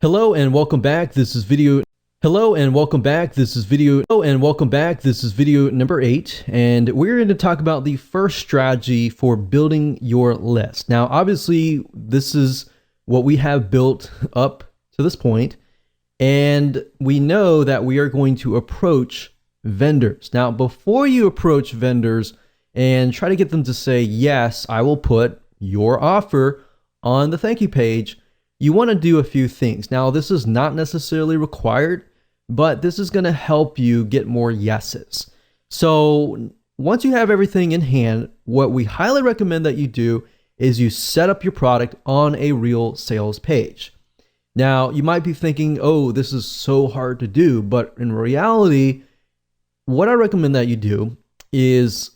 Hello and welcome back. This is video number 8, and we're going to talk about the first strategy for building your list. Now, obviously, this is what we have built up to this point, and we know that we are going to approach vendors. Now, before you approach vendors and try to get them to say, yes, I will put your offer on the thank you page, you want to do a few things. Now, this is not necessarily required, but this is going to help you get more yeses. So once you have everything in hand, what we highly recommend that you do is you set up your product on a real sales page. Now, you might be thinking, oh, this is so hard to do, but in reality, what I recommend that you do is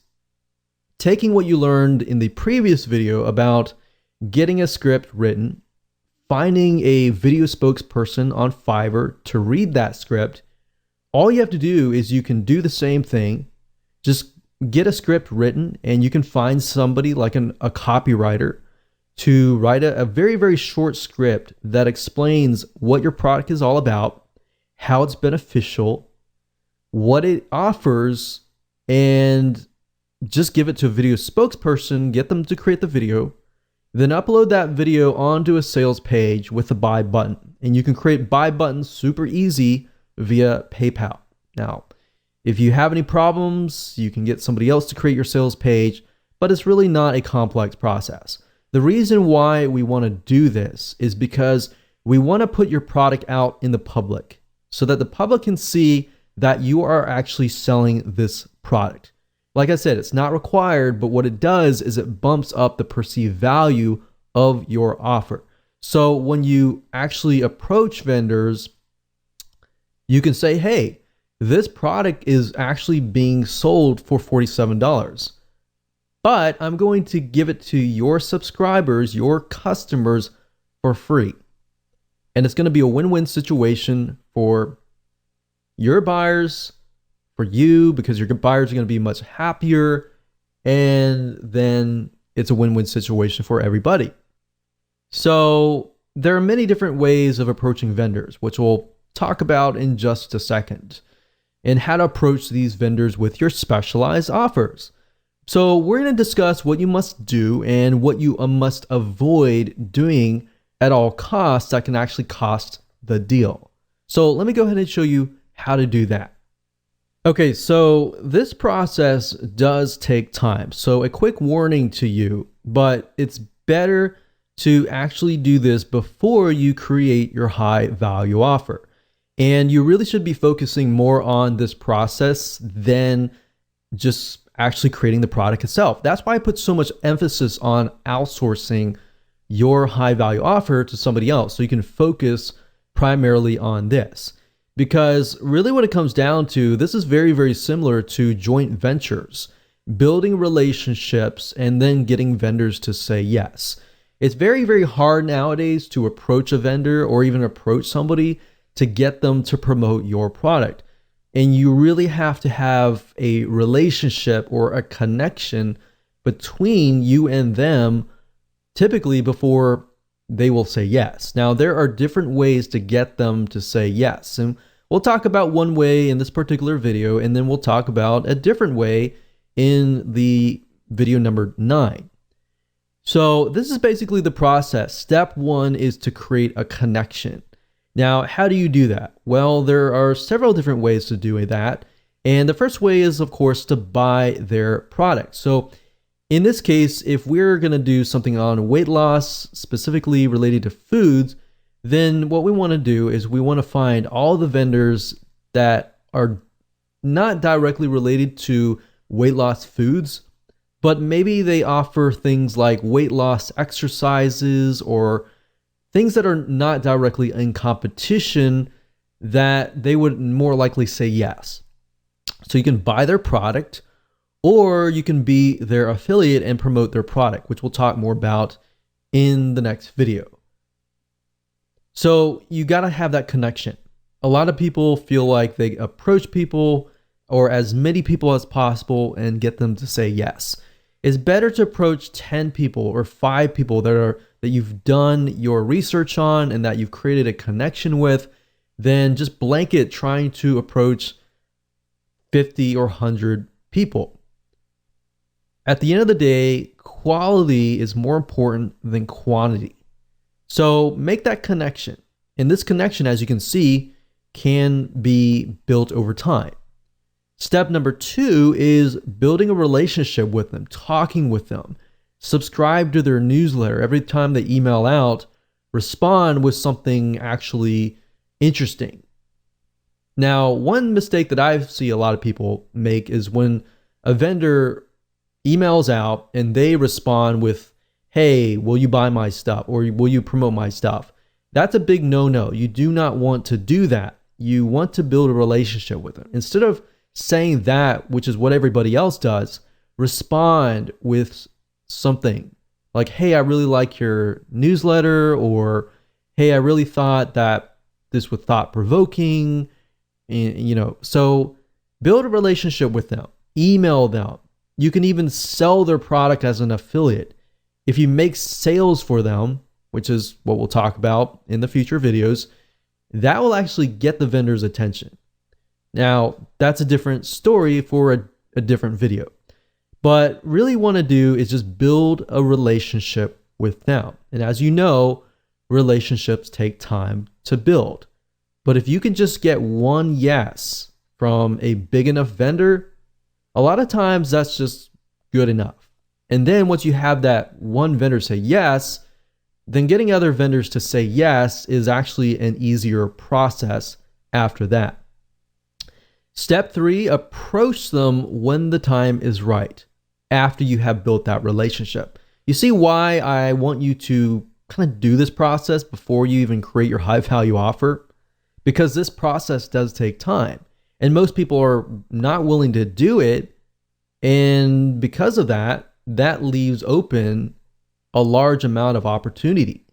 taking what you learned in the previous video about getting a script written, finding a video spokesperson on Fiverr to read that script. All you have to do is you can do the same thing. Just get a script written, and you can find somebody like a copywriter to write a very, very short script that explains what your product is all about, how it's beneficial, what it offers, and just give it to a video spokesperson, get them to create the video, then upload that video onto a sales page with a buy button. And you can create buy buttons super easy via PayPal. Now, if you have any problems, you can get somebody else to create your sales page, but it's really not a complex process. The reason why we want to do this is because we want to put your product out in the public so that the public can see that you are actually selling this product. Like I said, it's not required, but what it does is it bumps up the perceived value of your offer. So when you actually approach vendors, you can say, hey, this product is actually being sold for $47, but I'm going to give it to your subscribers, your customers, for free. And it's going to be a win-win situation for your buyers, for you, because your buyers are going to be much happier, and then it's a win-win situation for everybody. So there are many different ways of approaching vendors, which we'll talk about in just a second, and how to approach these vendors with your specialized offers. So we're going to discuss what you must do and what you must avoid doing at all costs that can actually cost the deal. So let me go ahead and show you how to do that. Okay, so this process does take time. So a quick warning to you, but it's better to actually do this before you create your high value offer. And you really should be focusing more on this process than just actually creating the product itself. That's why I put so much emphasis on outsourcing your high value offer to somebody else, so you can focus primarily on this. Because really what it comes down to, this is very, very similar to joint ventures, building relationships and then getting vendors to say yes. It's very, very hard nowadays to approach a vendor or even approach somebody to get them to promote your product. And you really have to have a relationship or a connection between you and them, typically before they will say yes. Now, there are different ways to get them to say yes. And we'll talk about one way in this particular video, and then we'll talk about a different way in the video number 9. So this is basically the process. Step 1 is to create a connection. Now, how do you do that? Well, there are several different ways to do that. And the first way is, of course, to buy their product. So in this case, if we're going to do something on weight loss, specifically related to foods, then what we want to do is we want to find all the vendors that are not directly related to weight loss foods, but maybe they offer things like weight loss exercises or things that are not directly in competition that they would more likely say yes. So you can buy their product, or you can be their affiliate and promote their product, which we'll talk more about in the next video. So you got to have that connection. A lot of people feel like they approach people or as many people as possible and get them to say yes. It's better to approach 10 people or 5 people that you've done your research on and that you've created a connection with than just blanket trying to approach 50 or 100 people. At the end of the day, quality is more important than quantity. So make that connection. And this connection, as you can see, can be built over time. Step number 2 is building a relationship with them, talking with them. Subscribe to their newsletter. Every time they email out, respond with something actually interesting. Now, one mistake that I see a lot of people make is when a vendor emails out and they respond with, hey, will you buy my stuff or will you promote my stuff? That's a big no-no. You do not want to do that. You want to build a relationship with them. Instead of saying that, which is what everybody else does, respond with something like, hey, I really like your newsletter, or hey, I really thought that this was thought-provoking. So build a relationship with them, email them. You can even sell their product as an affiliate. If you make sales for them, which is what we'll talk about in the future videos, that will actually get the vendor's attention. Now, that's a different story for a different video. But really want to do is just build a relationship with them. And as you know, relationships take time to build. But if you can just get one yes from a big enough vendor, a lot of times that's just good enough. And then once you have that one vendor say yes, then getting other vendors to say yes is actually an easier process after that. Step 3, approach them when the time is right, after you have built that relationship. You see why I want you to kind of do this process before you even create your high value offer? Because this process does take time. And most people are not willing to do it. And because of that, that leaves open a large amount of opportunity.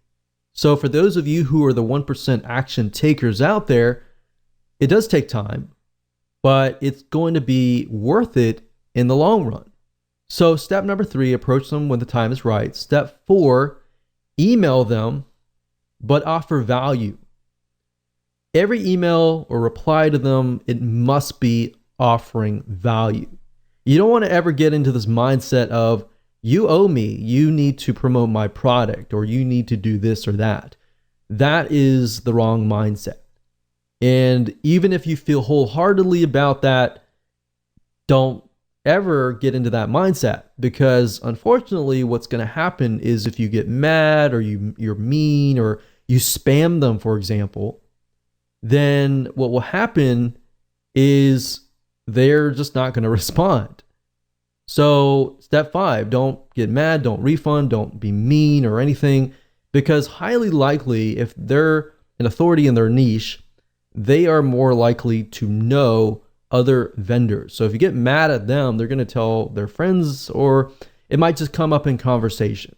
So for those of you who are the 1% action takers out there, it does take time, but it's going to be worth it in the long run. So step number 3, approach them when the time is right. Step 4, email them, but offer value. Every email or reply to them, it must be offering value. You don't want to ever get into this mindset of, you owe me, you need to promote my product, or you need to do this or that. That is the wrong mindset. And even if you feel wholeheartedly about that, don't ever get into that mindset, because unfortunately what's going to happen is if you get mad or you're mean or you spam them, for example, then what will happen is they're just not going to respond. So step 5, don't get mad, don't refund, don't be mean or anything, because highly likely if they're an authority in their niche, they are more likely to know other vendors. So if you get mad at them, they're going to tell their friends, or it might just come up in conversation.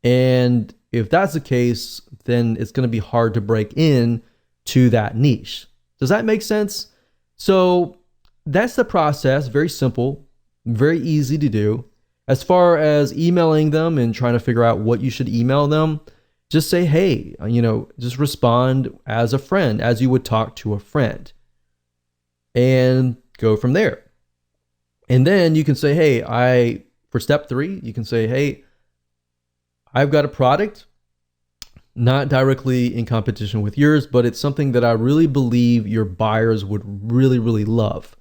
And if that's the case, then it's going to be hard to break in to that niche. Does that make sense? So that's the process. Very simple, very easy to do. As far as emailing them and trying to figure out what you should email them, just say, hey, just respond as a friend, as you would talk to a friend, and go from there. And then you can say, hey, for step 3, you can say, hey, I've got a product, not directly in competition with yours, but it's something that I really believe your buyers would really, really love.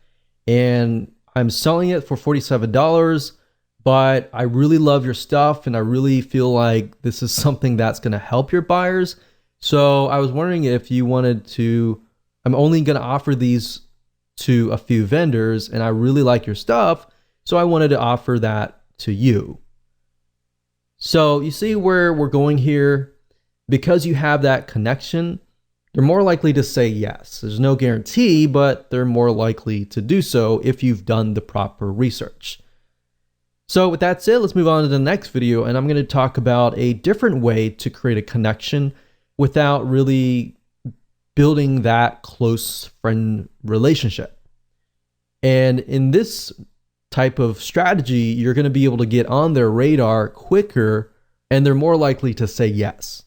And I'm selling it for $47, but I really love your stuff and I really feel like this is something that's going to help your buyers. So I was wondering if you wanted to, I'm only going to offer these to a few vendors and I really like your stuff, so I wanted to offer that to you. So you see where we're going here? Because you have that connection, they're more likely to say yes. There's no guarantee, but they're more likely to do so if you've done the proper research. So with that said, let's move on to the next video, and I'm going to talk about a different way to create a connection without really building that close friend relationship. And in this type of strategy, you're going to be able to get on their radar quicker and they're more likely to say yes.